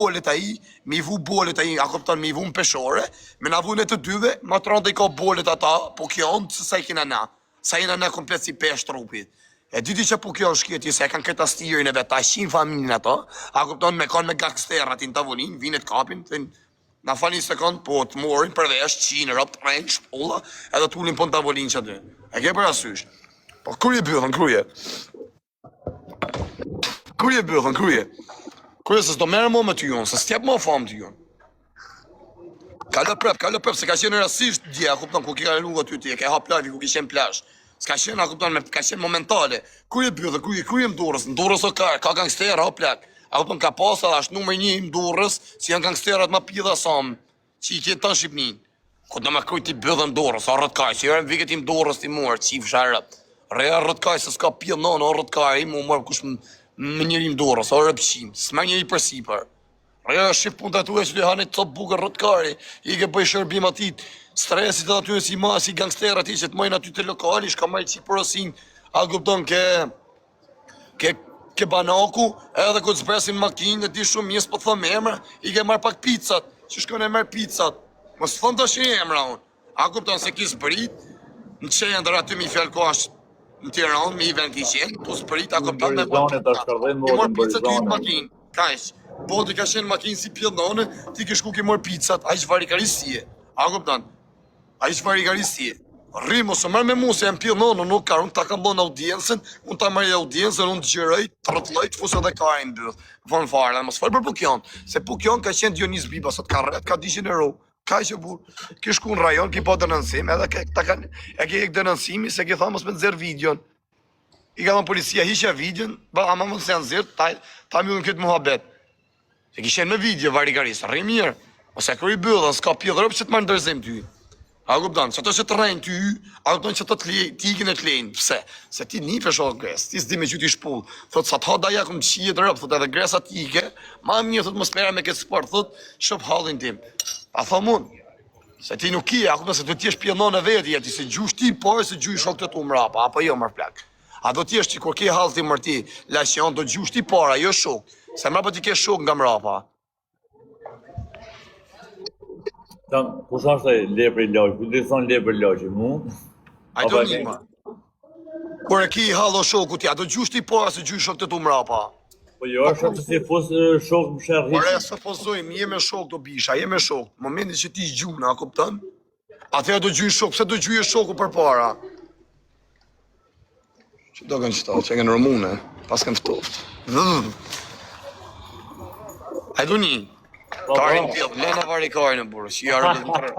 bolet ai, mi vu bolet ai, a kupton, mi vu në peshore, me na vune të dyve, ma të rëndë i ka bolet ata, po kjo në që sa i kina na. Sa jena na komplet si pesh trupit. E dyti që po kjo është kjeti, se e kanë këtë astirin e vetë, ta shinë familjen ato, a kupton, me kanë me gangsterat në tavolin, vinet kapin, na fali një sekund, po të morin përvesh, qinë, rëp të rejnë, shpolla, edhe të ullin po në tavolin që aty. E ke për asysh. Po kërje bëthën, kërje. Kërje bëthën, kërje. Kërje se s'do merë mo me të jonë, se s'tjep mo famë të jonë. Kallo prep, se ka qenë rasisht dje, kupton, ku ki ka luga ty ti, e ke hap lavi, ku ki qenë plash. S'ka qenë, kupton, ka qenë momentale. Kërje bëthë, kërje më Durrës, në Durrës o ka gangstera, o plak. A kupton, ka pasa dhe ashtë numër 1 më Durrës, si janë gangsterat ma pidha samë, që i kjetë të në Shqipnin. Ku do me kërj ti bëdhe në Durrës, a rëtkaj, që jërën viket i më Durrës ti muar, qif sharët. Reja rëtkaj, se s'ka pidhë nonë, o rëtkaj, mu mërë kush më njëri më Durrës, o rëpqim, s'ma njëri për sipër. Reja shqip pun të atuja që të hanit të bukër rëtkari, i ke bëj shërbim atit, stresit dhe atyre si ma, si gangsterat i që të majnë aty të lokali, shka majtë si përësin, a kupton ke banaku, edhe ku të zbresin makinë, dhe ti shumë mjesë po thëmë emra, i ke marrë pak pizzat, që shkone e marrë pizzat, mos thëmë të shi emra unë, a kupton se ki zbrit, në qenë dhe aty mi fjallko ashtë në Tiranë, mi i ven ki qenë, po zbrit, a kupton me marrë pizzat ty në makinë, kajsh, po të ka shenë makinë si pjellone, ti ke shku ke marrë pizzat, a ishë varikarisije, a kupton, a ishë varikarisije. Rrimë ose mërë me mu se jam pjellone, nuk ka, unë ta kam bon audiencen, unë ta mërë audiencen, unë të gjërëj, të rëtloj, të fusë edhe karin bëth, vonë fare, dhe mos falë për Pukjon, se Pukjon ka qenë Dionis Biba, sot ka rret, ka 200 euro, ka që burë, ki shku në rajon, ki po dënënsim, edhe e ke ek dënënsimi, se ki tha mos me të zërë videon, i ka thonë policia, hisha videon, ba ama mund se janë zërë, ta mjullën këtë muhabet, se ki shenë me video, varikarisë, rri mirë, ose kërë i bëllën, s'ka pjellë që të marrë ndërzim ty. A kupton, që të që të rejnë ty, a kupton që të t'ikin e t'lejnë, pse? Se ti një për shohë gres, ti s'di me që t'i shpull, thot sa t'ha daja këm qijet rëp, thot edhe gresa t'ike, ma mirë thot më spera me këtë sport, thot shëp halin tim. A tha mund, se ti nuk i, a kupton se do t'jesh pjelnon e veti, ti se gjush ti parë, se gjush shok të t'u mrapa, apo jo mërë plak. A do t'jesh që kur ke halë ti mërti, lasjon, do gjush ti para, jo shok, se mrapa ti ke shok nga mrapa. Po sa është lepri lagj, ku të thonë lepri lagj, mu? A do një ma. Kur e ki hallo shoku tja, do gjush ti para se gjush shok të tu mrapa. Po jo, është që si fos shok më shërë Por e së fosojmë, je me shok do bisha, je me shok. Momentin që ti gjuna, a kupton? Atëherë do gjuj shok, pse do gjuje shoku për para? Që do kënë qëta, që e kënë rëmune, pas kënë ftoft. A do një? Karin tjellë, lena vari karin e burë, që jarë dhe në tërë.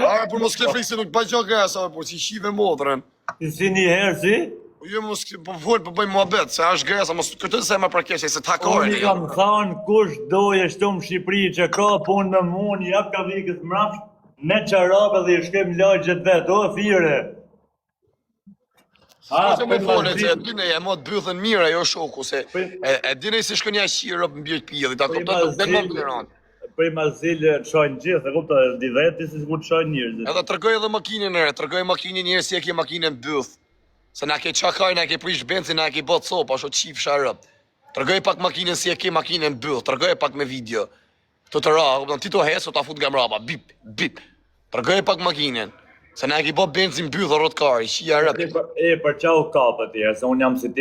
Are, për mos kle frikë se nuk pa gjo gresa, burë, që i shive modrën. Si një herë, si? Po jo mos po folë, po bëjmë muhabet, se është gresa, mos këtë se më përkeqe, se ta karin. Unë kam thanë, kush doje shtumë Shqipëri që ka punë me mund, jap ka vikës mrapsh, me qarabe dhe i shkem lagjet vetë, o fire. Se më folë, se e dine e më të bëthën mira, jo shoku, se e dine se shkënja shirë për mbjët pjeli, ta kupton, dhe më mbjëranë. Prej mazilë të shajnë gjithë, e kupta, di veti si ku të shajnë njërë. Edhe tërgoj edhe makinën nërë, tërgoj makinën njërë si e ke makinën bëth. Se na ke qakaj, na ke prish benzi, na ke bot sopa, sho qif sharëp. Tërgoj pak makinën si e ke makinën bëth, tërgoj pak me video. Të ra, ti të hesë, ta fut nga mrapa, bip, bip. Tërgoj pak makinën. Se na ke bot benzin bëth o rotkari, shia rëp. E, për qa u kapët, se unë jam si ti.